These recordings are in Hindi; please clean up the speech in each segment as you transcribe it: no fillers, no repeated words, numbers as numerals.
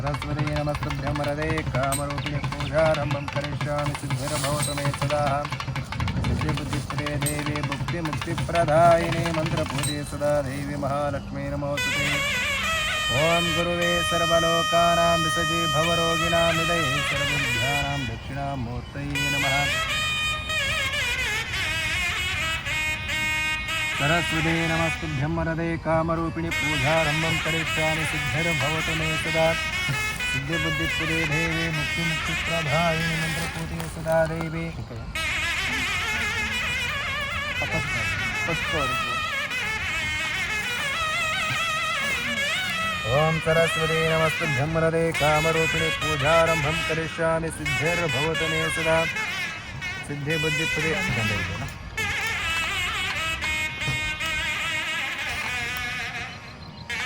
सरस्वती नमस्तुभ्यं वरदे कामरूपिणि पूजारम्भं करिष्यामि सिद्धिर्भवतु मे सदा सिद्धिबुद्धिप्रदे देवी मुक्तिप्रदायिनी मन्त्रपूजे सदा देवी महालक्ष्मी नमोस्तुते। ओं गुरुवे सर्वलोकानां विसजे भवरोगिणां निधये सर्वविद्यानां दक्षिणामूर्तये नमः। सरस्वती नमस्तुभ्यं वरदे कामरूपिणि पूजारम्भं करिष्यामि सिद्धिर्भवतु मे सदा सिद्धिबुद्धिप्रदे देवी मुक्तिप्रदायिनी मन्त्रपूजे सदा देवी। ओं सरस्वती नमस्तुभ्यं वरदे कामरूपिणि पूजारम्भं करिष्यामि सिद्धिर्भवतु मे सदा सिद्धिबुद्धिप्रदे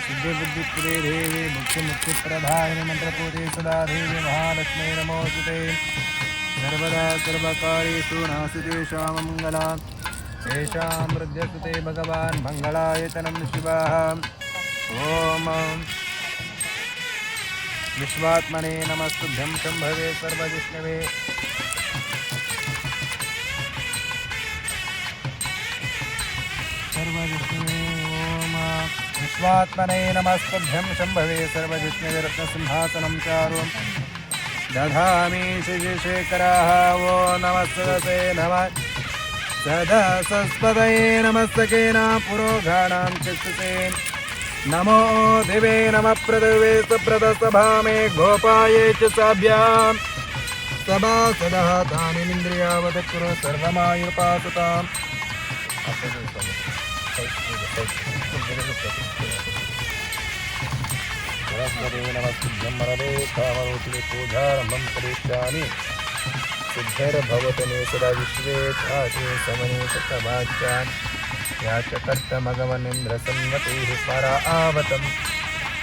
सिद्धिबुद्धिप्रदे देवी मुक्तिप्रदायिनी मन्त्रपूजे सदा देवी महालक्ष्मी नमोस्तुते। सर्वदा सर्वकार्येषु नास्ति तेषां मङ्गलं तेषां वृद्ध्यस्तुते भगवान् मङ्गलायतनं शिवः। ओम विश्वात्मने नमस्तुभ्यं शम्भवे सर्वजिष्णवे ओम विश्वात्मने नमस्तुभ्यं शम्भवे सर्वजिष्णवे रत्नसिंहासनं चारुं दधामि शिशिशेखराः। वो नमस्तते नमः सदा सस्पदये नमस्तकेन पुरोघाणां चक्षुषे नमो दिवे नमः पृथिवे सुप्रदसभामे गोपाये च साभ्यां सभा सदा तानिन्द्रियावत् कुरु सर्वमायुर्पासताम्। सरस्वती नमस्तुभ्यं वरदे कामरूपिणि पूजारम्भं करिष्यामि सिद्धिर्भवतु मे सदा विश्वे चाचे समने सतवाच्यान् या च कर्तमगमनिन्द्रसन्मतिः परा आवतं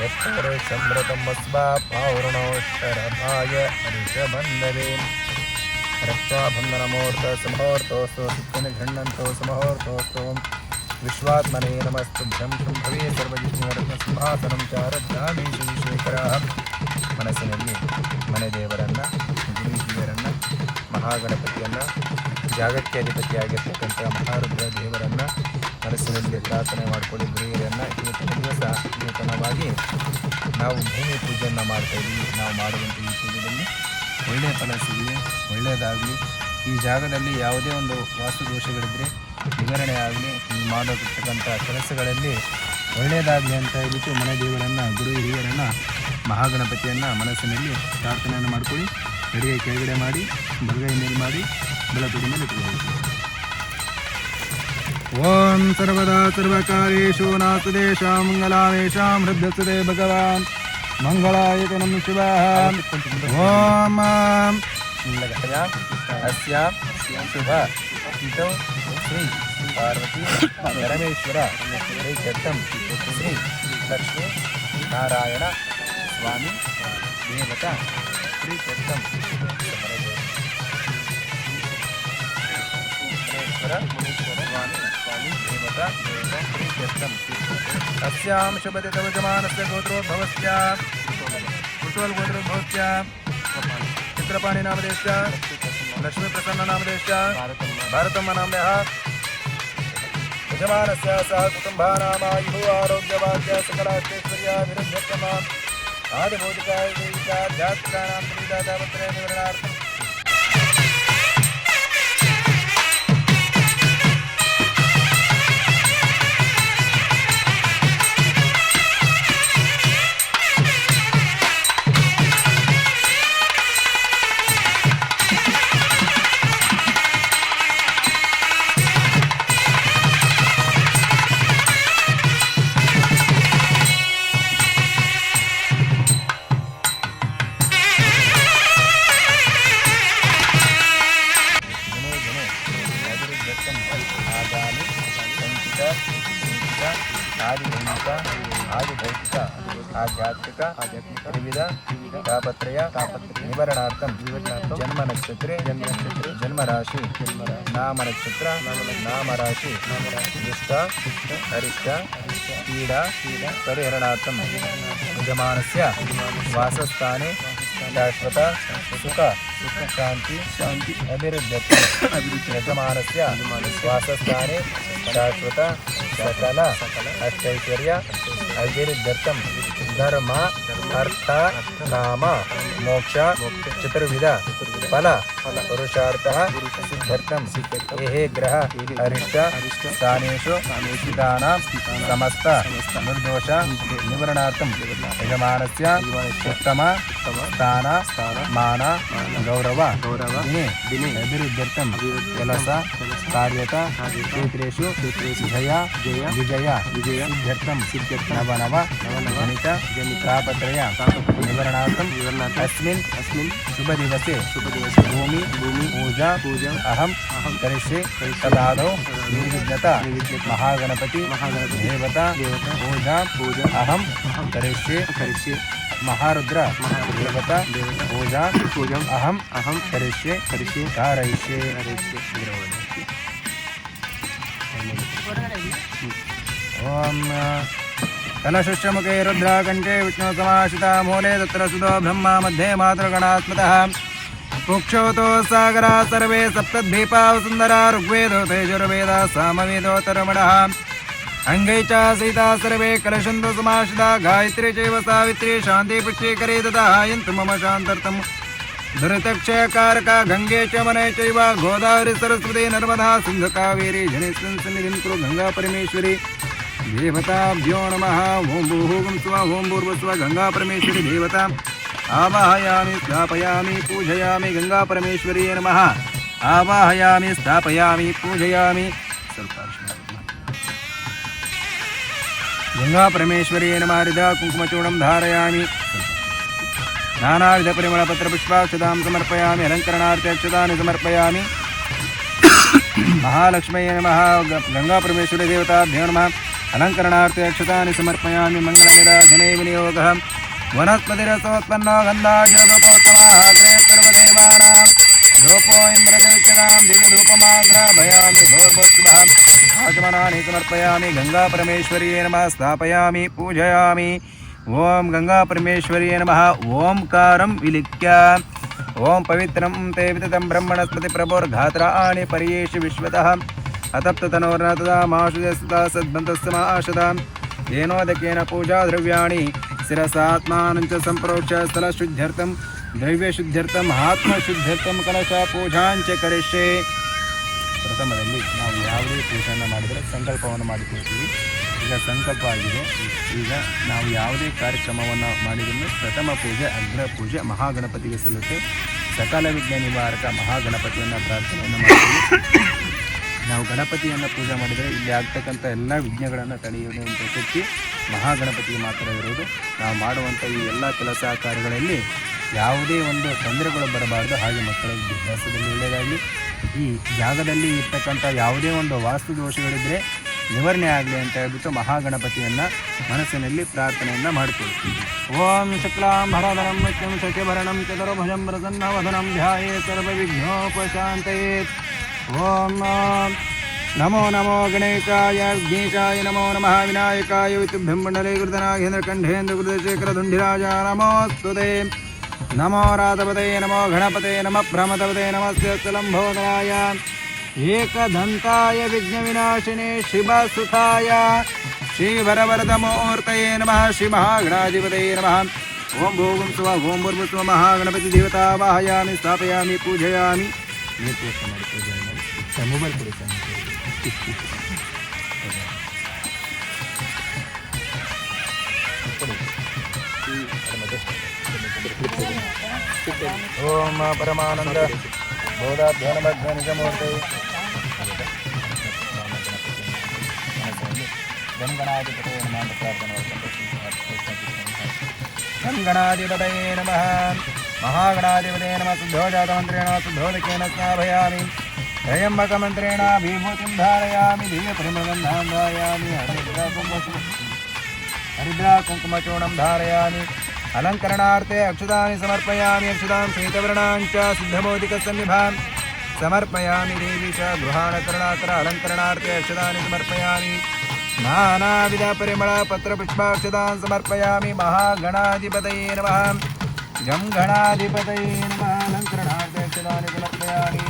यत्परेशमृतमस्वा पौर्णोष्टरभाय ऋषभन्दवे रक्षाबन्धनमुहूर्तसमुहूर्तोऽस्तु सिद्धिर्घण्णन्तो सममुहूर्तोऽस्तु। विश्वात्मने नमस्तुभ्यं शम्भवे सर्वजिष्णुरत्नसिಂಹಾಸನಂ ಚಾರದ್ದಾಮಿ ಶ್ರೀಶೇಖರಃ। ಮನಸ್ಸಿನಲ್ಲಿ ಮನೆ ದೇವರನ್ನು ಗುರುಹಿರಿಯರನ್ನು ಮಹಾಗಣಪತಿಯನ್ನು ಜಾಗಕ್ಕೆ ಅಧಿಪತಿಯಾಗಿರ್ತಕ್ಕಂಥ ಮಹಾರುದ್ರ ದೇವರನ್ನು ಮನಸ್ಸಿನಲ್ಲಿ ಪ್ರಾರ್ಥನೆ ಮಾಡಿಕೊಳ್ಳಿ. ಗುರುಹಿರಿಯರನ್ನು ಇವತ್ತಿನ ದಿವಸ ನೂತನವಾಗಿ ನಾವು ಭೂಮಿ ಪೂಜೆಯನ್ನು ಮಾಡ್ತಾಯಿದ್ದೀವಿ. ನಾವು ಮಾಡುವಂಥ ಈ ಪೂಜೆಯಲ್ಲಿ ಒಳ್ಳೆಯ ಫಲ ಸಿಗಲಿ, ಒಳ್ಳೆಯದಾಗಲಿ. ಈ ಜಾಗದಲ್ಲಿ ಯಾವುದೇ ಒಂದು ವಾಸ್ತುದೋಷಗಳಿದ್ದರೆ ನಿವಾರಣೆ ಆಗಲಿ, ಮಾಡತಕ್ಕಂಥ ಕೆಲಸಗಳಲ್ಲಿ ಒಳ್ಳೆಯದಾಗಲಿ ಅಂತ ಹೇಳ್ಬಿಟ್ಟು ಮನೆ ದೇವರನ್ನು ಗುರು ಹಿರಿಯರನ್ನು ಮಹಾಗಣಪತಿಯನ್ನು ಮನಸ್ಸಿನಲ್ಲಿ ಪ್ರಾರ್ಥನೆಯನ್ನು ಮಾಡ್ಕೊಳ್ಳಿ. ಎಡಗೈ ಕೆಳಗಡೆ ಮಾಡಿ, ಬಲಗೈ ಮೇಲೆ ಮಾಡಿ, ಬಲತುಡಿ ಮೇಲೆ ಇಟ್ಕೊಳ್ಳಿ. ಓಂ ಸರ್ವದಾ ಸರ್ವಕಾರ್ಯೇಷು ನಾಸ್ತಿ ತೇಷಾಂ ಮಂಗಲಾಮೇಷಾಂ ಹೃದಯಸ್ತುತೆ ಭಗವಾನ್ ಮಂಗಳಾಯತನಂ ಶಿವಃ. ಓಂ अस्यां शुभ तिथौ श्री पार्वती परमेश्वर प्रीत्यर्थं श्री लक्ष्मी नारायण स्वामी देवता प्रीत्यर्थं स्वामी देवता प्रीत्यर्थं अस्यां शुभतिथौ यजमानस्य गोत्रोद्भवस्य कुशलगोत्रोद्भवस्य चित्रपाणि नामदेशस्य लक्ष्मी प्रसन्न नामदेशस्य भारतं नाम्नः यजमानस्य सह कुटुम्बानामायुः आरोग्यवाक्य सकलाश्चैश्वर्याभिवृद्ध्यर्थम् आदिभौतिकाय दैविकाध्यात्मिकानां त्रिविधतापत्रय निवारणार्थम् आगामी संचित ಆದಿದೈವಿಕ ಆದಿಭೌತಿಕ ಆಧ್ಯಾತ್ಮಿಕ ತ್ರಿವಿಧ ತಾಪತ್ರಯ ನಿವಾರಣಾರ್ಥಂ ಜನ್ಮ ನಕ್ಷತ್ರೆ ಜನ್ಮ ರಾಶಿ ನಾಮ ನಕ್ಷತ್ರ ನಾಮ ರಾಶಿ ದುಷ್ಟ ಅರಿಷ್ಟ ಪೀಡಾ ಪರಿಹರಣಾರ್ಥಂ ಯಜಮಾನಸ್ಯ ವಾಸಸ್ಥಾನೆ ಶಾಶ್ವತ ಸುಖ ಶಾಂತಿ ಅಭಿವೃದ್ಧಿ ಯಜಮಾನಸ್ಯ ವಾಸಸ್ಥಾನೆ ಶಾಶ್ವತ ಸಕಲ ಅಷ್ಟೈಶ್ವರ್ಯ ಅಭಿವೃದ್ಧರ್ಥಂ ಧರ್ಮ ಅರ್ಥ ಕಾಮ ಮೋಕ್ಷ ಚತುರ್ವಿಧ ಫಲ ಪುರುಷಾರ್ಥ ಸಿದ್ಧರ್ಥಂ ಏಹೇ ಗ್ರಹ ಅರಿಷ್ಟ ಸ್ಥಾನೇಷು ಸ್ಥಿತಾನಾಂ ಸಮಸ್ತ ನಿರ್ದೋಷ ನಿವಾರಣಾರ್ಥಂ ಯಜಮಾನಸ್ಯ ಉತ್ತಮ ಸ್ಥಾನ ಮಾನ ಗೌರವ ದಿನೇ ಅಭಿವೃದ್ಧರ್ಥಂ ಕೆಲಸ ಕಾರ್ಯತ ಕ್ಷೇತ್ರೇಷು ಜಯ ವಿಜಯ ಸಿದ್ಧರ್ಥಂ ನವ ಗಣಿತ ತಾಪತ್ರಯ ನಿವಾರಣಾರ್ಥಂ ಅಸ್ಮಿನ್ ಶುಭ ದಿವಸೆ ಭೂಮಿ पूजा अहम करिष्ये तदादौ निर्विघ्नता महागणपति देवता पूजा अहम करिष्ये महारुद्र देवता पूजा अहम करिष्ये कारयिष्ये ओम कलशुष्यमुखे रुद्राकण्ठे विष्णुसमाश्रिता मूले तत्र सुतो ब्रह्मा मध्ये मातृगणात्मतः कुक्षोतो सागरा सर्वे सप्तद्वीपा सुंदरा ऋग्वेदो तेजुर्वेदा सामवेदोत्तरमणः अंगै च सीता सर्वे कलशन्तो समाश्रिता गायत्री चैव सावित्री शान्ति पुष्टिकरे तथा यन्तु मम शान्तर्थं दुरितक्षयकारका गंगे च मने चैव गोदावरी सरस्वती नर्मदा सिन्धु कावेरी जनेस्मिन् सन्निधिं कुरु गंगा परमेश्वरी देवताभ्यो नमः ओं भूर्भुवः स्वः ओं भूर्भुवः गंगा परमेश्वरी देवता आवाहयामि स्थापयामि पूजयामि गंगा परमेश्वरी नमः आवाहयामि स्थापयामि पूजयामि गंगा परमेश्वरी नमः हृदय कुंकुमचूर्णं धारयामि नानाविध परिमलपत्र पुष्पाक्षतां समर्पयामि अलंकरणार्थे अक्षतानि समर्पयामि महालक्ष्म्यै नमः गंगा परमेश्वरी देवताभ्यो नमः अलंकरणार्थे अक्षतानि समर्पयामि मंगलनिराजने विनियोगः वनस्पतिरसोत्पन्नो गन्धाजोदोपोत्तमः अग्रे सर्वदेवानां धूपो इन्द्रदेक्षतां दिव्य धूपमाग्राभयामि भोर्भुवः आचमनानि समर्पयामि गंगा परमेश्वरी नमः स्थापयामि पूजयामि ओम गंगा परमेश्वरी नमः ओंकारं विलिख्य ओम पवित्रं ते विततं ब्रह्मणस्पति प्रभोर्घात्राणि पर्येषु विश्वतः अतप्ततनोर्नतदा माशुजस्तदा सद्बन्तस्समाशदां येनोदकेन पूजा द्रव्याणि शिरसात्मानं च संप्रोक्ष्य स्थलशुद्ध्यर्थं द्रव्यशुद्ध्यर्थम् आत्मशुद्ध्यर्थं कलश पूजां च करिष्ये ಪ್ರಥಮದಲ್ಲಿ ನಾವು ಯಾವುದೇ ಪೂಜೆಯನ್ನು ಮಾಡಿದರೆ ಸಂಕಲ್ಪವನ್ನು ಮಾಡಿಕೊಳ್ತೀವಿ ಈಗ ಸಂಕಲ್ಪ ಆಗಿದೆ ಈಗ ನಾವು ಯಾವುದೇ ಕಾರ್ಯಕ್ರಮವನ್ನು ಮಾಡಿದರೂ ಪ್ರಥಮ ಪೂಜೆ ಅಗ್ರ ಪೂಜೆ ಮಹಾಗಣಪತಿಗೆ ಸಲ್ಲುತ್ತೆ ಸಕಲ ವಿಘ್ನ ನಿವಾರಕ ಮಹಾಗಣಪತಿಯನ್ನು ಪ್ರಾರ್ಥನೆಯನ್ನು ಮಾಡ್ತೀವಿ ನಾವು ಗಣಪತಿಯನ್ನು ಪೂಜೆ ಮಾಡಿದರೆ ಇಲ್ಲಿ ಆಗ್ತಕ್ಕಂಥ ಎಲ್ಲ ವಿಘ್ನಗಳನ್ನು ತಡೆಯುವಂಥ ಶಕ್ತಿ ಮಹಾಗಣಪತಿಗೆ ಮಾತ್ರ ಇರೋದು ನಾವು ಮಾಡುವಂಥ ಈ ಎಲ್ಲ ಕೆಲಸ ಕಾರ್ಯಗಳಲ್ಲಿ ಯಾವುದೇ ಒಂದು ತೊಂದರೆಗಳು ಬರಬಾರ್ದು ಹಾಗೆ ಮಕ್ಕಳ ವಿದ್ಯಾಭ್ಯಾಸದಲ್ಲಿ ಒಳ್ಳೆಯದಾಗಲಿ ಈ ಜಾಗದಲ್ಲಿ ಇರ್ತಕ್ಕಂಥ ಯಾವುದೇ ಒಂದು ವಾಸ್ತು ದೋಷಗಳಿದ್ದರೆ ನಿವಾರಣೆ ಆಗಲಿ ಅಂತ ಹೇಳ್ಬಿಟ್ಟು ಮಹಾಗಣಪತಿಯನ್ನು ಮನಸ್ಸಿನಲ್ಲಿ ಪ್ರಾರ್ಥನೆಯನ್ನು ಮಾಡಿಕೊಳ್ತೀವಿ ಓಂ ಶುಕ್ಲಾಂಬರಧರಂ ನಿತ್ಯಂ ಶಶಿಭರಣಂ ಚತುರ್ಭುಜಂ ಪ್ರಸನ್ನವದನಂ ಧ್ಯಾಯೇತ್ ಸರ್ವವಿಘ್ನೋಪಶಾಂತಯೇ ಓಂ ನಮೋ ನಮೋ ಗಣೇಶಾಯ ವಿಘ್ನೇಶಾಯ ನಮೋ ನಮಃ ವಿನಾಯಕಾಯ ವಿತುಭ್ಯಂ ಮಂಡಲೇಕೃತನಾಗೇಂದ್ರಕಂಠೇಂದ್ರಕೃತಶೇಖರಧುಂಡಿರಾಜ ನಮೋಸ್ತುತೆ नमो राधपते नमो गणपते नमः भ्रमतपते नमस्ते लंबोदराय एकदंताय विघ्नविनाशिने शिवसुताय श्रीवरवरदमूर्तये नमः श्री महागणाधिपतये नमः ओं भूगुं स्वः ओं भूर्भुवः महागणपति देवता वाहयामि स्थापयामि पूजयामि मोबाइल ओम परमानंद बोधाध्यानमूर्ति गणगणाधिपतये नमः महागणाधिपतये नमः शुद्धोजातमन्त्रेण शुद्धोदकेन स्नाभयामि त्र्यम्बकमन्त्रेण विभूतिं धारयामि दिव्यपरिमलगन्धां धारयामि हरिद्राकुङ्कुमचूर्णं धारयामि अलङ्करणार्थे अक्षतानि समर्पयामि अक्षतां श्वेतवर्णां च सिद्धमोदिकसन्निभां समर्पयामि देवी च गृहाणकरणाकर अलङ्करणार्थे अक्षतानि समर्पयामि नानाविधपरिमलपत्रपुष्पाक्षतां समर्पयामि महागणाधिपतये नमः जं गणाधिपतये नमः अलङ्करणार्थे अक्षतानि समर्पयामि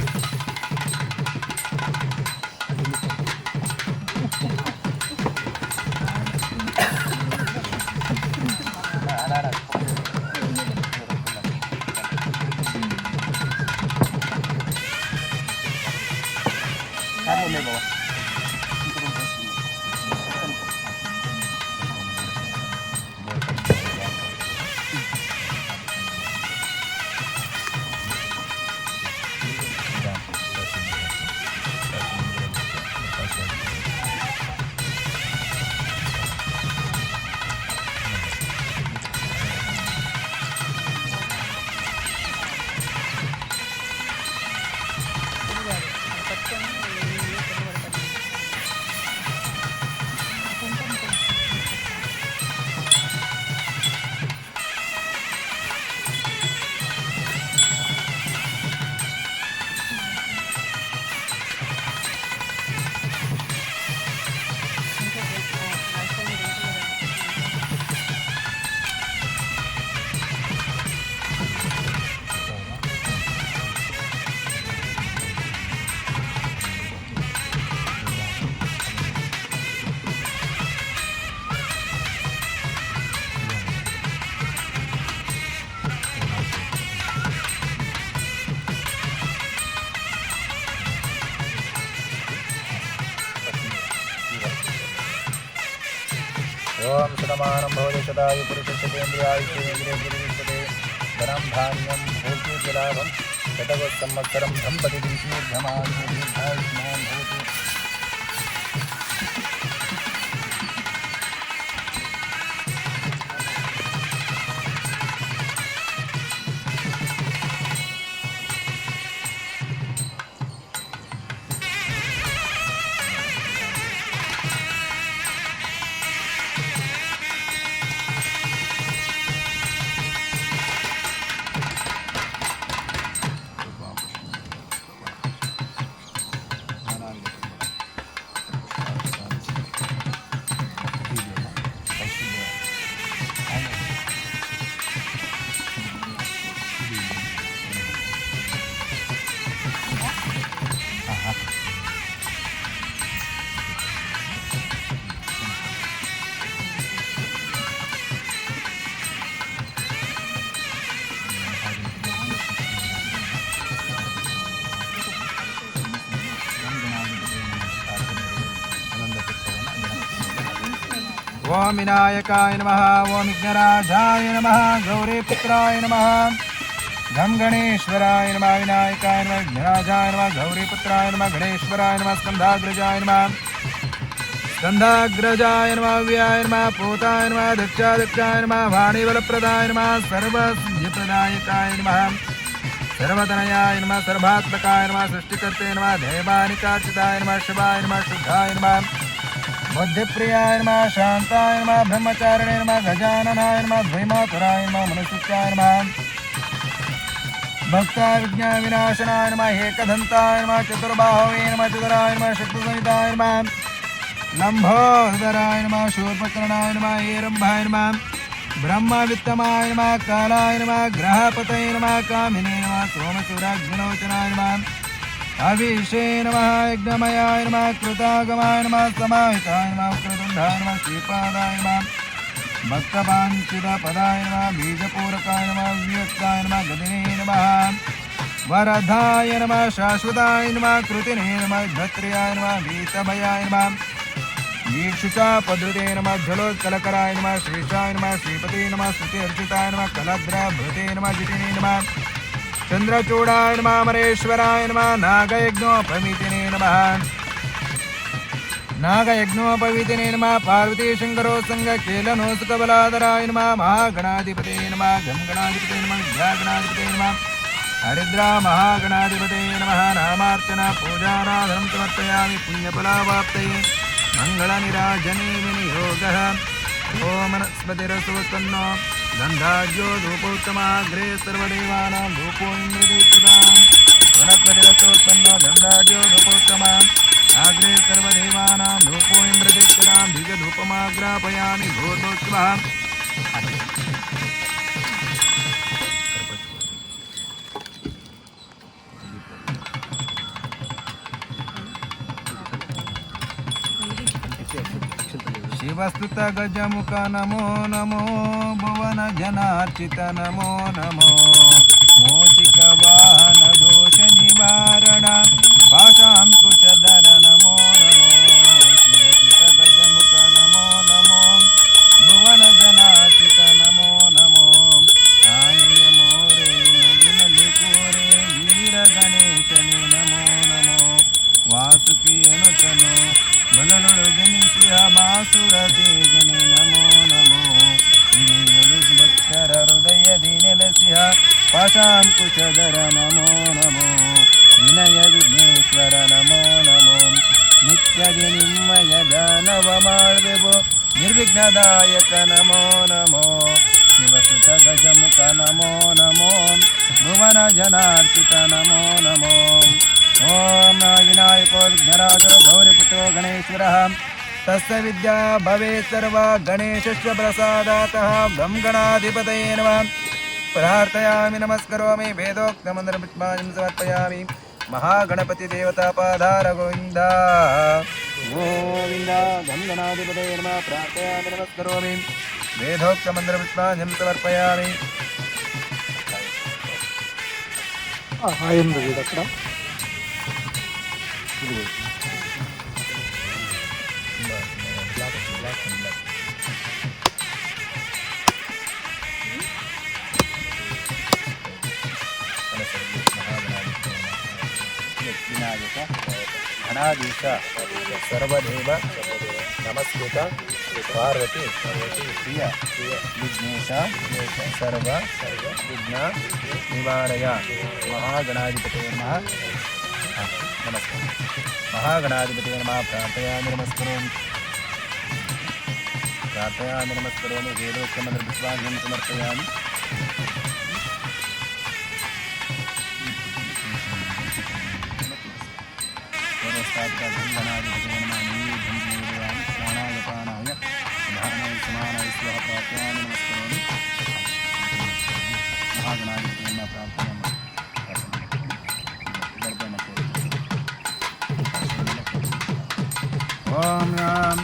ओम शतमानं भवति शतायु पुरुषशतेन्द्रियायुष्येन्द्रिये प्रतिष्ठते धनं धान्यं भोग्यजलाभं शतवत्संवत्सरं दम्पति दीर्घमायुः दीर्घायुष्मान् भवतु ओम विनायकाय नमः ओम विघ्नराजाय नमः गौरीपुत्राय नमः गम गणेश्वराय नमः विनायकाय नमः विघ्नराजाय नमः गौरीपुत्राय नमः गणेश्वराय नमः स्कंधाग्रजाय नमः स्कंधाग्रजाय नमः व्याय नमः पूताय नमः दक्षाय नमः वाणीबलप्रदाय नमः सर्वसिद्धिप्रदायकाय नमः सर्वतनयाय नमः सर्वात्मकाय नमः सृष्टिकर्ते नमः देवानिकार्चिताय नमः शिवाय नमः शुद्धाय नमः बुद्धिप्रियाय नमः शांताय नमः ब्रह्मचारिणे नमः गजाननाय नमः द्वैमातुराय नमः मनुष्याय नमः भक्ताविज्ञान विनाशनाय नमः एकदन्ताय नमः चतुर्बाहवे नमः चतुराय नमः शक्तिसहिताय नमः लंबोदराय नमः शूर्पकर्णाय नमः एरम्भाय नमः ब्रह्मवित्तमाय नमः कालाय नमः ग्रहपतये नमः कामिने नमः सोमचूराग्निलोचनाय नमः अभिषे नमः यज्ञमयाय नमः कृतागमाय नमः समाहिताय नमः वक्रतुण्डाय नमः श्रीपादाय नमः भक्तवाञ्छितपदाय नमः बीजपूरकाय नमः व्यक्ताय नमः गदिने नमः वरदाय नमः शाश्वताय नमः कृतिने नमः धत्र्याय नमः वीतभयाय नमः वीक्षुचा पद्धते नमः जलोत्कलकराय नमः श्रेष्ठाय नमः श्रीपते नमः स्तुति अर्चिताय नमः कलद्रभृते नमः जितिने नमः चंद्रचूडाय नमः अमरेश्वराय नमः नागयज्ञोपवीतिने नमः नागयज्ञोपवीतिने नमः पार्वती शंकरो संग केलनो सुकबलाधराय नमः महागणाधिपते नमः गम गणाधिपते नमः विद्यागणाधिपते नमः हरिद्रा महागणाधिपते नमः नामार्चना पूजाराधनं समर्पयामि पुण्यफलावाप्तये मङ्गलनिराजने विनियोगः ओम वनस्पतिरसोत्पन्नो गन्धाढ्यो धूपोत्तमाग्रे सर्वदेवानां धूपो इन्द्रदेवताम् वनस्पतिरसोत्पन्नो गन्धाढ्यो धूपोत्तमा आग्रे सर्वदेवानां धूपो इन्द्रदेवतां द्विजधूपमाग्रापयामि भूर्भुवः शिवस्तुत गजमुख नमो नमो भुवन जनार्चित नमो नमो मूषिक वाहन दोष निवारण पाशांकुशधर नमो नमो शिवस्तुत गजमुख नमो नमो भुवन जनार्चित नमो नमो आनेय मोरे मुगिन लिकोरे वीर गणेशने नमो नमो वासुकी अनुतनो बलनुडु जनिसिह बासुर तेजने नमो नमो विनियुडु भक्तर हृदयदि नेलसिह पाशांकुशधर नमो नमो विनय विघ्नेश्वर नमो नमो नित्यदि निम्मय दानव माಳ್ವೆವು निर्विघ्नदायक नमो नमो शिवसुत गजमुख नमो नमो भुवन जनार्चित नमो नमो ओम विनायको विघ्नराजो गौरीपुत्रो गणेश्वरः तस्य विद्या भवेत् सर्वा गणेशस्य प्रसादातः ब्रह्मगणाधिपतये नमः प्रार्थयामि नमस्करोमि वेदोक्तमन्त्रपुष्पाणिं समर्पयामि महागणपति देवतापाधार गोविन्द गोविन्द गणगणाधिपतये नमः प्रार्थयामि नमस्करोमि वेदोक्तमन्त्रपुष्पाणिं समर्पयामि ఏంది ఇది అక్కడ विनायक गणाधीश सर्वदेव नमस्कृत पार्वती प्रिय विघ्नेश सर्व विघ्न निवारय महागणाधिपते नमः नमस्कार महागणाधिपते नमः प्रार्थयामि नमस्करोमि वेदोक्तमन्त्रपुष्पाणिं समर्पयामि प्राणाय धारणाय समानाय स्वः प्रार्थयामि नमस्करोमि महागणाधिपते नमः प्रार्थयामि ओम राम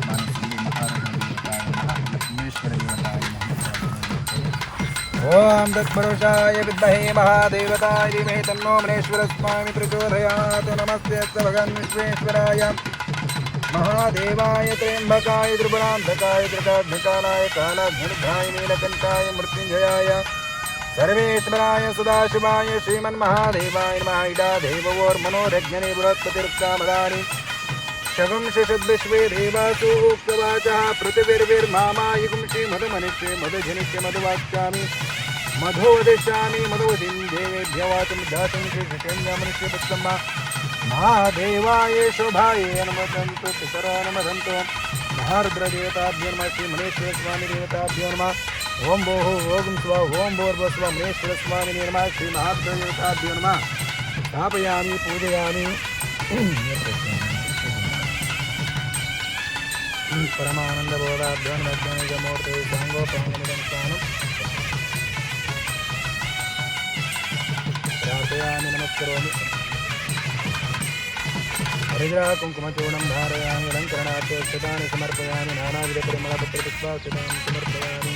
मानसी महाराज लक्ष्मीश्वर देवताय ओम तत्पुरुषाय विद्महे महादेवताय धीमहि तन्नो महेश्वरस्वामी प्रचोदयात् नमस्ते भगवान् विश्वेश्वराय महादेवाय त्र्यंबकाय त्रिपुरांधकाय त्रिकाग्निकालाय कालाग्निरुद्राय नीलकंठाय मृत्युंजयाय सर्वेश्वराय सदाशिवाय श्रीमन्महादेवाय नमः इडा देववोर्मनोरज्ञने बृहस्पतिरुक्तामदानि शगुंशषद्विश्वे देवासु उक्तवाचः पृथिवीर्मामायुगुंषि मधुमनिष्ये मधुजनिष्ये मधुवाक्ष्यामि मधु वदिष्यामि मधुवतीं देवेभ्यो वाचं दातुं श्रीकृष्णमनिष्ये पुष्पम्मा महादेवाय शोभाय नमः पितरो नमः महारुद्रदेवताभ्यो नमः श्रीमनेश्वरस्वामी देवताभ्यो नमः ओं भोः ओं स्वः ओं भूर्भुवः महेश्वरस्वामिने नमः श्रीमहारुद्रदेवताभ्यो नमः स्थापयामि पूजयामि परमानंद बोधाभ्यो नमूर्ते सांगोपांगनिदंसानं प्रार्थयामि नमस्करोमि हरिद्रा कुंकुमचूर्णं धारयामि अलङ्करणार्थे अक्षतानि समर्पयामि नानाविधपरिमलपत्रपुष्पाक्षतानि समर्पयामि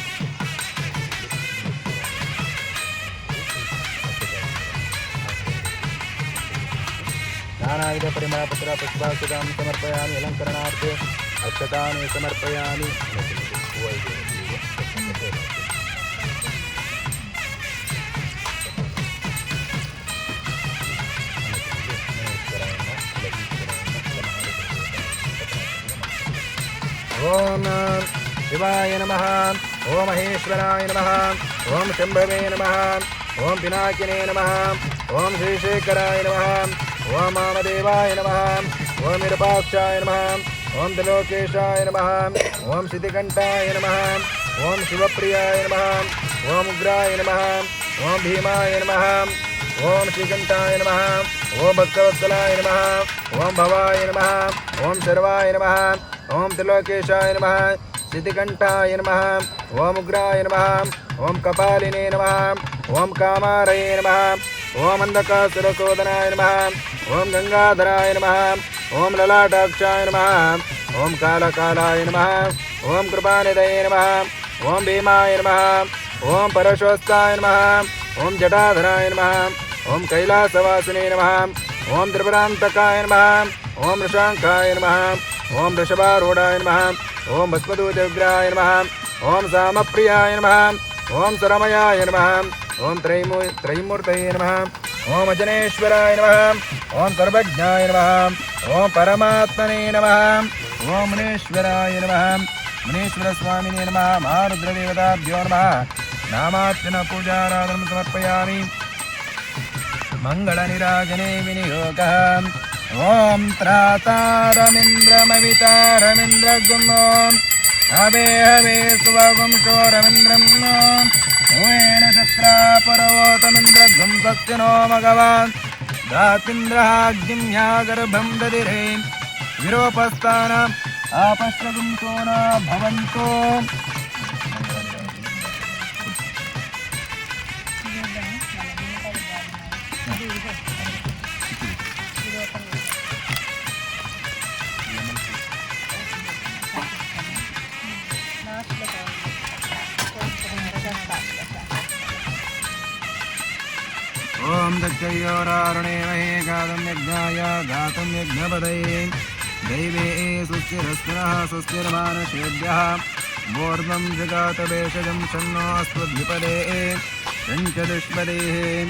नानाविधपरिमलपत्रपुष्पाक्षतानि समर्पयामि अलङ्करणार्थे अक्षतानि समर्पयामि ओम शिवाय नमः ओम महेश्वराय नमः ओम शंभवे नमः ಓಂ ಪಿನಾಕಿನೇ ನಮಃ ಓಂ ಶ್ರೀಶೇಖರಾಯ ನಮಃ ಓಂ ವಾಮದೇವಾಯ ನಮಃ ಓಂ ವಿರೂಪಾಕ್ಷಾಯ ನಮಃ ಓಂ ತ್ರಿಲೋಕೇಶಾಯ ನಮಃ ಓಂ ಶಿತಿಕಂಠಾಯ ನಮಃ ಓಂ ಶಿವಪ್ರಿಯಾಯ ನಮಃ ಓಂ ಉಗ್ರಾಯ ನಮಃ ಓಂ ಭೀಮಾಯ ನಮಃ ಓಂ ಶ್ರೀಕಂಠಾಯ ನಮಃ ಓಂ ಭಕ್ತವತ್ಸಲಾಯ ನಮಃ ಓಂ ಭವಾಯ ನಮಃ ಓಂ ಶರ್ವಾಯ ನಮಃ ಓಂ ತ್ರಿಲೋಕೇಶಾಯ ನಮಃ ಶಿತಿಕಂಠಾಯ ನಮಃ ಓಂ ಉಗ್ರಾಯ ನಮಃ ಓಂ ಕಪಾಲಿನೇ ನಮಃ ಓಂ ಕಾಮಾರಯೇ ನಮಃ ಓಂ ಅಂಧಕಾಸುರಸೋದನಾಯ ನಮಃ ಓಂ ಗಂಗಾಧರಾಯ ನಮಃ ಓಂ ಲಲಾಟಾಕ್ಷಾಯ ನಮಃ ಓಂ ಕಾಲಕಾಲಾಯ ನಮಃ ಓಂ ಕೃಪಾನಿಧಯೇ ನಮಃ ಓಂ ಭೀಮಾಯ ನಮಃ ಓಂ ಪರಶೋಸ್ತಾಯ ನಮಃ ಓಂ ಜಟಾಧರಾಯ ನಮಃ ಓಂ ಕೈಲಾಸವಾಸಿನೇ ನಮಃ ಓಂ ತ್ರಿಪುರಾಂತಕಾಯ ನಮಃ ಓಂ ಋಷಾಂಕಾಯ ನಮಃ ಓಂ ವೃಷಭಾರೂಢಾಯ ನಮಃ ಓಂ ಭಸ್ಮದೂತವಿಗ್ರಹಾಯ ನಮಃ ಓಂ ಸಾಮಪ್ರಿಯಾಯ ನಮಃ ಓಂ ಸುರಮಯಾಯ ನಮಃ ಓಂ ತ್ರೈಮೂರ್ತಯೇ ನಮಃ ಓಂ ಅಜನೇಶ್ವರಾಯ ನಮಃ ಓಂ ಸರ್ವಜ್ಞಾಯ ನಮಃ ಓಂ ಪರಮಾತ್ಮನೇ ನಮಃ ಓಂ ಮುನೇಶ್ವರಾಯ ನಮಃ ಮುನೇಶ್ವರ ಸ್ವಾಮಿನೇ ನಮಃ ಮಹಾರುದ್ರದೇವತಾಭ್ಯೋ ನಮಃ ನಾಮಾರ್ಚನ ಪೂಜಾರಾಧನಂ ಸಮರ್ಪಯಾಮಿ ಮಂಗಳ ನಿರಾಜನೆ ವಿನಿಯೋಗ ಓಂ ತ್ರಾತಾರಮಿಂದ್ರಮವಿತಾರಮಿಂದ್ರಗುಂ ಹವೇ ಹವೇ ಸುವಗುಂ ಶೋರಮಿಂದ್ರಂ ಓೇನ ಶಕ್ರಾ ಪರವೋತಮಿಂದ್ರಗುಂ ಸತ್ಯನೋ ಮಗವಾನ್ ಧಾತೀಂದ್ರಹಾಗ್ನಿಂ ಯಾಗರ್ಭಂ ದದಿರೇ ವಿರೂಪಸ್ಥಾನ ಆಪಶ್ರಗುಂ ಸೋನಾ ಭವಂತೋ ಓಂ ದಕ್ಷಯೋರಾರುಣೇಮಹೇ ಗಾತಂ ಯಜ್ಞಾಯ ಗಾತಂ ಯಜ್ಞಪದಯೇ ದೈವೇ ಸುಸ್ಥಿರಸ್ಪುನಃ ಸುಸ್ಥಿರಮಾನುಷೇಭ್ಯಃ ಮೂರ್ಧ್ವಂ ಜಗಾತಭೇಷಜಂ ಷಣ್ಣೋ ಅಸ್ಮದ್ವಿಪದೇ ಪಂಚದುಷ್ಪದೇಃ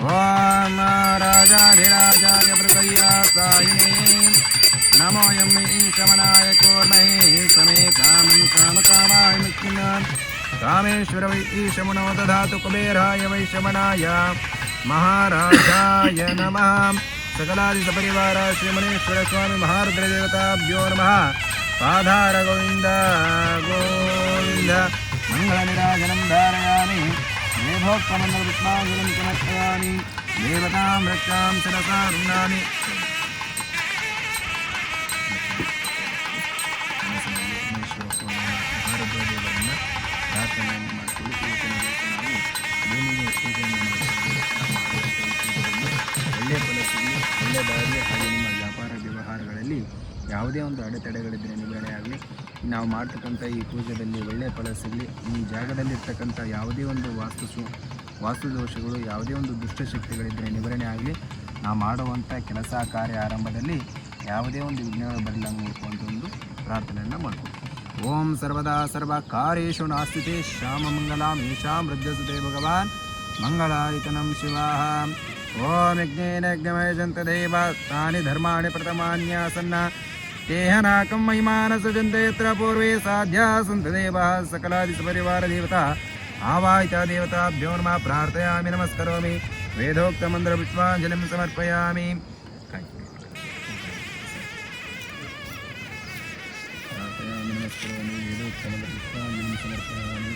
ಓಂ ರಾಜಾಧಿರಾಜಾಯ ಪ್ರಸಯ್ಯಾಸಾಯಿನೇ ನಮೋಯಂ ಈಶಮನಾಯ ಕೂರ್ಮಹೇ ಸಮೇ ಕಾಮಂ ಕಾಮಕಾಮಾಯ ಮುಖ್ಯಂ ಕಾಮೇಶ್ವರ ವೈ ಈಶಮನೋ ದಧಾತು ಕುಬೇರಾಯ ವೈಶಮನಾಯ ಮಹಾರಾಜಾಯ ನಮಃ सकलादि सपरिवार श्री मनेश्वर स्वामी महारुद्र देवताभ्यो नमः पाधार गोविंद गोविंद मंगल निराजनं धारयामि देवोक्तमंगल पुष्पाञ्जलिं समर्पयामि देवतां रक्षां शिरसा गृह्णामि मनेश्वर स्वामी महारुद्र देवरನ್ನ ಪ್ರಾರ್ಥನೆಯನ್ನು ಮಾಡಿಕೊಳ್ಳಿ ಭೂಮಿಗೆ ಪೂಜೆಯನ್ನು ಒಳ್ಳೆಯ ಫಲ ಸಿಗಲಿ ಒಳ್ಳೆಯ ದಾರಿ ಹಾಗೆ ನಿಮ್ಮ ವ್ಯಾಪಾರ ವ್ಯವಹಾರಗಳಲ್ಲಿ ಯಾವುದೇ ಒಂದು ಅಡೆತಡೆಗಳಿದ್ದರೆ ನಿವಾರಣೆ ಆಗಲಿ ನಾವು ಮಾಡ್ತಕ್ಕಂಥ ಈ ಪೂಜೆಯಲ್ಲಿ ಒಳ್ಳೆಯ ಫಲ ಸಿಗಲಿ ಈ ಜಾಗದಲ್ಲಿರ್ತಕ್ಕಂಥ ಯಾವುದೇ ಒಂದು ವಾಸ್ತು ದೋಷಗಳು ಯಾವುದೇ ಒಂದು ದುಷ್ಟಶಕ್ತಿಗಳಿದ್ದರೆ ನಿವಾರಣೆ ಆಗಲಿ ನಾವು ಮಾಡುವಂಥ ಕೆಲಸ ಕಾರ್ಯ ಆರಂಭದಲ್ಲಿ ಯಾವುದೇ ಒಂದು ವಿಘ್ನಗಳು ಬರಲಂಗೆ ನೋಡ್ಕೊಂಡು ಒಂದು ಪ್ರಾರ್ಥನೆಯನ್ನು ಮಾಡ್ತೀವಿ ಓಂ ಸರ್ವದಾ ಸರ್ವ ಕಾರ್ಯೇಷು ನಾಸ್ತಿತೆ ಶ್ಯಾಮ ಮಂಗಲಾಂ ಈಶಾಂ ವೃದ್ಧಸುತೆ ಭಗವಾನ್ ಮಂಗಳಾಯಿತನಂ ಶಿವಾಹ ಓಂ ಯಜ್ಞೇನ ಯಜ್ಞಮಯಜಂತ ದೇವ ತಾನಿ ಧರ್ಮಾಣಿ ಪ್ರಥಮಾನ್ಯಾಸನ್ನ ತೇಹನಾಕಂ ಮಹಿಮಾನಸಜಂತ ಯತ್ರ ಪೂರ್ವೇ ಸಾಧ್ಯಾ ಸಂತ ದೇವಃ ಸಕಲಾದಿ ಸಪರಿವಾರ ದೇವತಾ ಆವಾಹಿತ ದೇವತಾಭ್ಯೋ ನಮಃ ಪ್ರಾರ್ಥಯಾಮಿ ನಮಸ್ಕರೋಮಿ ವೇದೋಕ್ತ ಮಂತ್ರ ಪುಷ್ಪಾಂಜಲಿಂ ಸಮರ್ಪಯಾಮಿ ಪ್ರಾರ್ಥಯಾಮಿ ನಮಸ್ಕರೋಮಿ ವೇದೋಕ್ತ ಮಂತ್ರ ಪುಷ್ಪಾಂಜಲಿಂ ಸಮರ್ಪಯಾಮಿ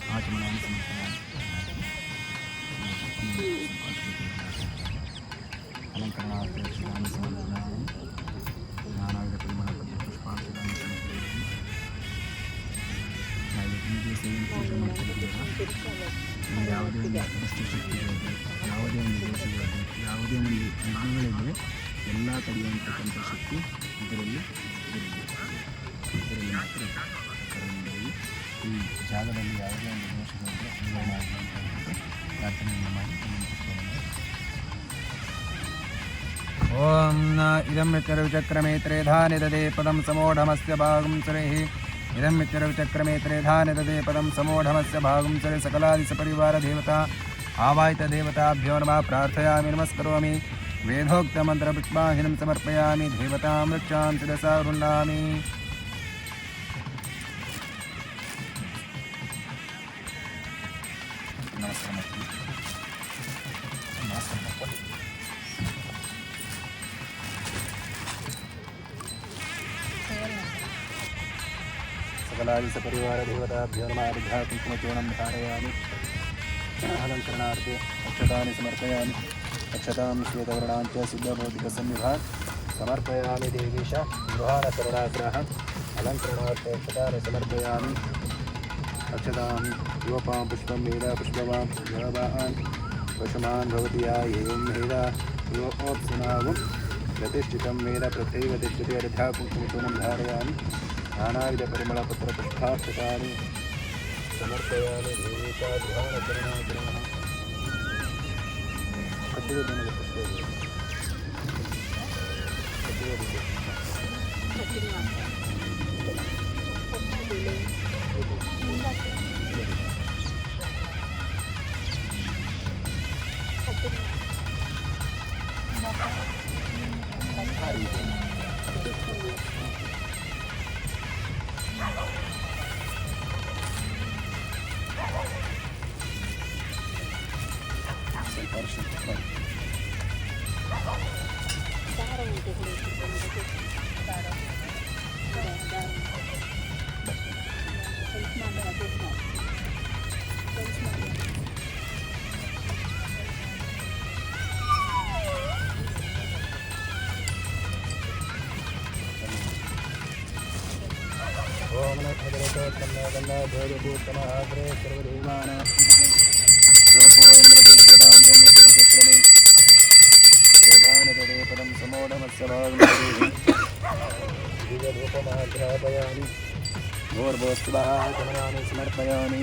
आचमनानि समर्पयामि अलङ्करणार्थानि समर्पयामि नानाविधपरिमलपत्रपुष्पार्थानि समर्पयामि ಪೂಜೆ ಮಾಡ್ತಿದ್ದೀರಾ ಯಾವುದೇ ಒಂದು ದುಷ್ಟಶಕ್ತಿಗಳಿದೆ ಯಾವುದೇ ಒಂದು ದೋಷಗಳಿದೆ ಯಾವುದೇ ಒಂದು ವಿಘ್ನಗಳಿದೆ ಎಲ್ಲ ತಡೆಯುವಂತಕ್ಕಂಥ ಶಕ್ತಿ ಇದರಲ್ಲಿ ಮಾತ್ರ ಈ ಜಾಗದಲ್ಲಿ ಯಾವುದೇ ಒಂದು ದೋಷಗಳಿದೆ ನಿವಾರಣೆ ಆಗುವಂಥ ಪ್ರಾರ್ಥನೆಯನ್ನು ಮಾಡಿ ಓಂ ಇದಂ ಚಕ್ರಮೇ ತ್ರೇಧಾನಿ ದದೇ ಪದಂ ಸಮೋಢಮಸ್ಯ ಭಾಗಂ ಸುರೈಃ इदं मित्रविचक्रमे त्रेधा निददे पदं समोढमस्य भागं सरे सकलादिसपरिवारदेवता आवाहितदेवताभ्यो नमः प्रार्थयामि नमस्करोमि वेदोक्तमन्त्रपुष्पाञ्जलिं समर्पयामि देवतां वृक्षां शिरसा गृह्णामि सकलादिसपरिवारदेवताभ्यो नमः कुङ्कुमचूर्णं धारयामि अलङ्करणार्थे अक्षतानि समर्पयामि अक्षतां श्वेतवर्णां च सिद्धभौतिकसन्निभां समर्पयामि देवीश गृहाणकरुणाग्रह अलङ्करणार्थे अक्षतानि समर्पयामि अक्षतां युवपां पुष्पं मेधा पुष्पवां जलवान् पशुमान् भवति या एवं मेधा युवोप्सुनागुं प्रतिष्ठितं मेध प्रत्यैव तिष्ठति अर्धा कुङ्कुमचूर्णं धारयामि नानाविधपरिमलपत्रपुष्पाक्षतानि समर्पयामि देवीशा गृहाणकरुणाग्रहः ओम नमः भगवते सर्वदेवानां पदं समोढमस्य भागं घोर्भोस्वाहाचमनानि समर्पयामि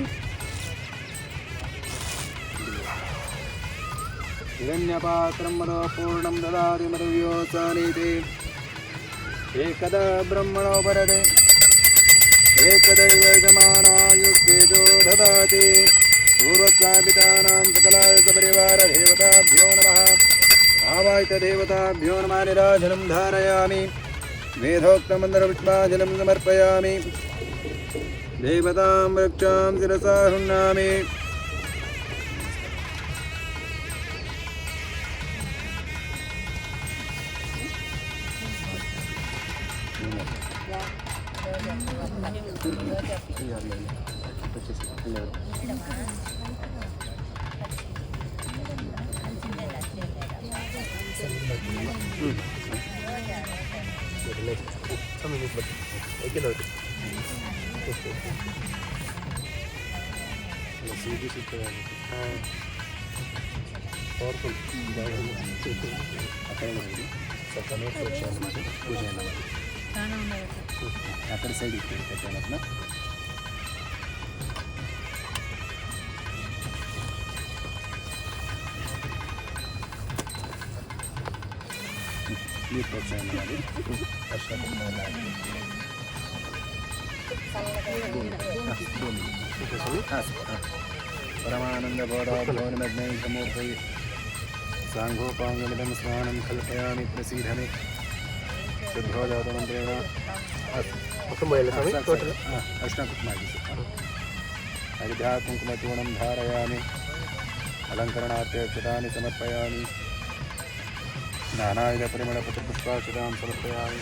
हिरण्यपात्रं मदपूर्णं ददाति मदव्योसानीति एकदा ब्रह्मणो वरदे एकदैव यजमानायुस्तेजो ददाति पूर्वस्वापितानां सकलादिसपरिवारदेवताभ्यो नमः आवाहितदेवताभ्यो नमः निराजनं धारयामि वेदोक्तमन्त्रपुष्पाञ्जलिं समर्पयामि देवतां वृक्षां शिरसा गृह्णामि అక్కడ సైడ్ పెట్టాను మీరు ప్రోత్సాహం परमानन्दबोधाभ्योन्मग्नै समूर्धै साङ्घोपाङ्गमिदं स्नानं कल्पयामि प्रसीदमे शुद्धोजातमन्त्रेण अष्टकुक्मादि हरिद्रा कुङ्कुमचूर्णं धारयामि अलङ्करणार्थे अक्षतानि समर्पयामि नानाविधपरिमलपत्रपुष्पाक्षतां समर्पयामि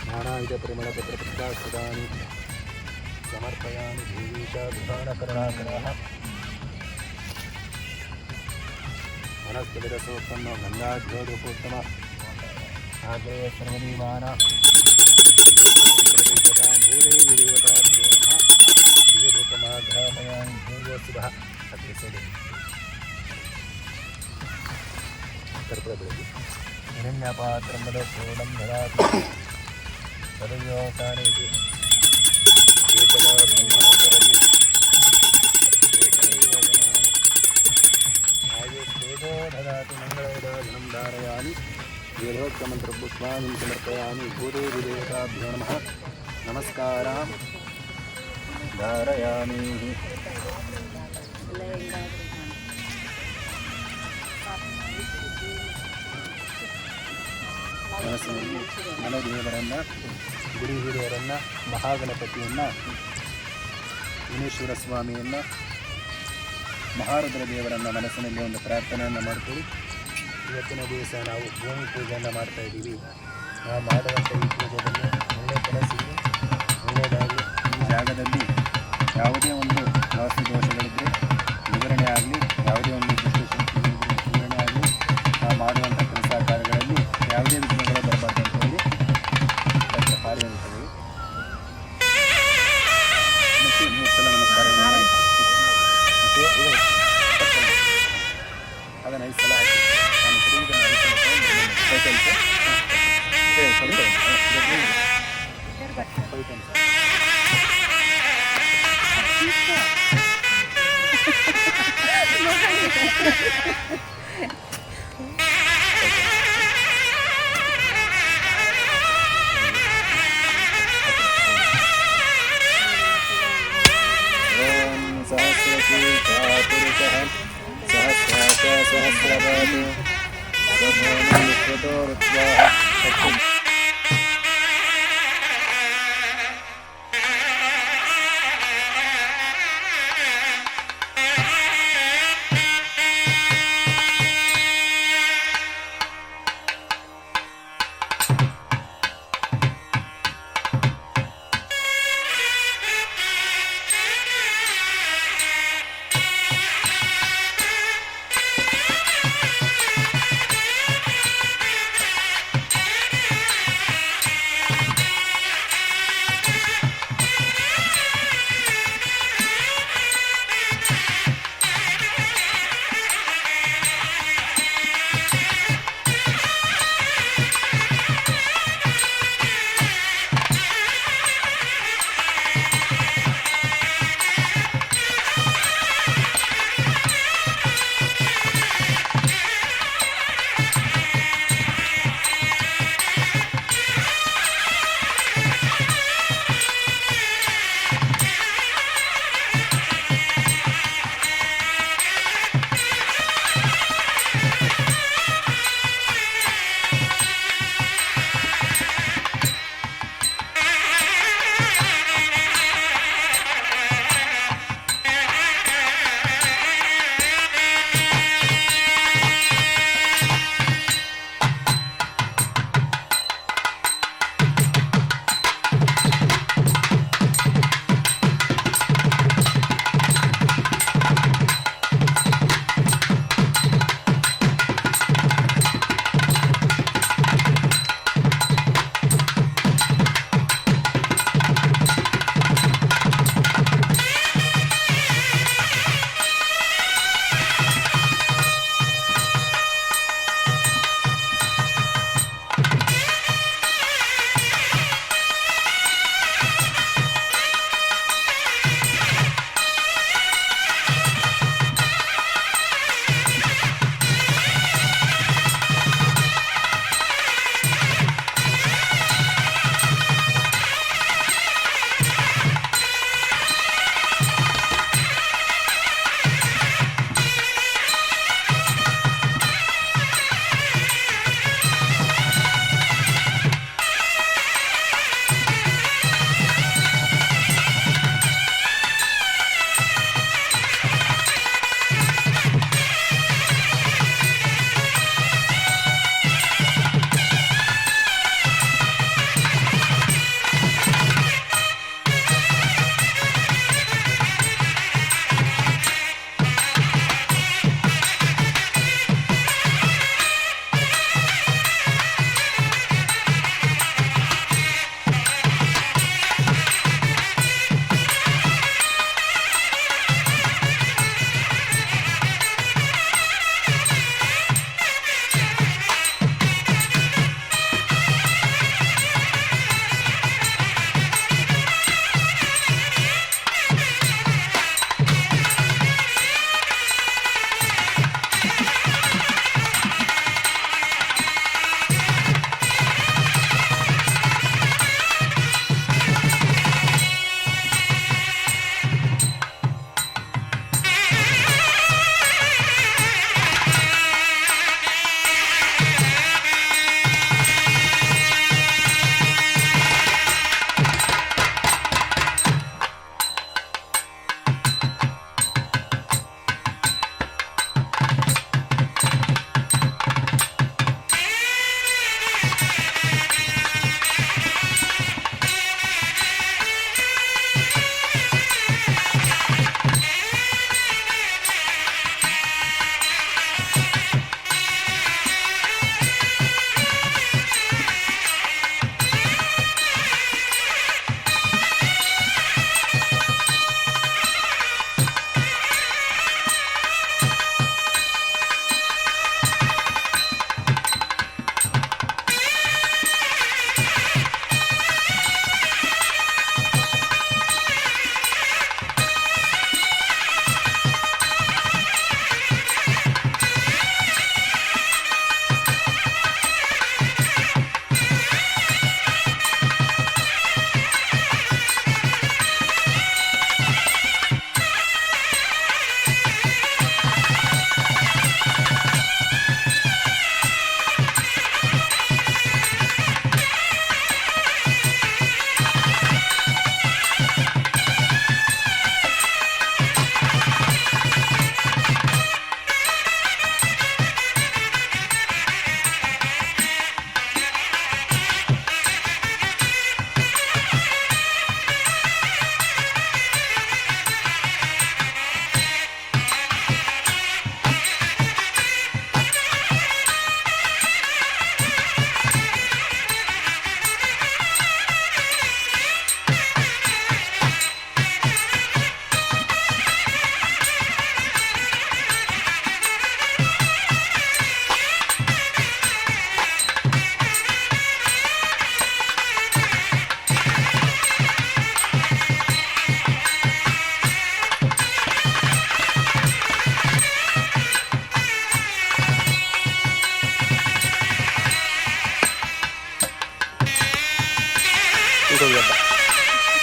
नानाविधपरिमलपत्रपुष्पाक्षतानि समर्पयामि देवीशा गृहाणकरुणाकरः वनस्पतिरसोत्पन्नो गन्धाढ्योदकोत्तम आग्रेय सर्वदेवानां भूदेवी देवताभ्यो नमः दिव्यरूपमाघ्रापयामि भूर्वसुभः अग्रेसरे हिरण्यपात्रं मदपूर्णं ददाति तदयोतानीति एकदा ब्रह्मणोपरति आयुस्तेजो ददाति मङ्गलदा धनं धारयामि वेदोक्तमन्त्रपुष्पाणि समर्पयामि भूदेवीदेवताभ्यो नमः नमस्कारां धारयामि ಮನೆದೇವರನ್ನು ಗುಡಿ ಹಿರಿಯರನ್ನು ಮಹಾಗಣಪತಿಯನ್ನು ವಿಘ್ನೇಶ್ವರ ಸ್ವಾಮಿಯನ್ನು ಮಹಾರುದ್ರ ದೇವರನ್ನು ಮನಸ್ಸಿನಲ್ಲಿ ಒಂದು ಪ್ರಾರ್ಥನೆಯನ್ನು ಮಾಡ್ತೀವಿ. ಇವತ್ತಿನ ದಿವಸ ನಾವು ಭೂಮಿ ಪೂಜೆಯನ್ನು ಮಾಡ್ತಾಯಿದ್ದೀವಿ. ನಾವು ಮಾಡುವಂಥ ಈ ಪೂಜೆಯಲ್ಲಿ ಒಳ್ಳೆಯ ಕೆಲಸಕ್ಕೆ ಒಳ್ಳೆಯದಾಗಲಿ. ಈ ಜಾಗದಲ್ಲಿ ಯಾವುದೇ ಒಂದು ವಾಸ್ತು ದೋಷಗಳಿದ್ದರೆ ವಿವರಣೆ ಆಗಲಿ, ಯಾವುದೇ ಒಂದು ದುಷ್ಟಶಕ್ತಿ ವಿವರಣೆ ಆಗಲಿ, ನಾವು ಮಾಡುವಂಥ ಕೆಲಸ ಕಾರ್ಯಗಳಲ್ಲಿ ಯಾವುದೇ ವಿಘ್ನಗಳು ಬರಬಾರ್ದು ಅಂತ ಹೇಳಿ ಕಾರ್ಯ ಅಂತೇಳಿ ಮತ್ತು 3 ಸಲ ನಮಸ್ಕಾರವನ್ನು ಮಾಡಿ ಅದನ್ನು 5 ಸಲ ಹಾಕಿ ನಾನು ಕುಡಿಯುವುದನ್ನು 5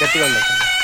గట్టిగా ఉండదు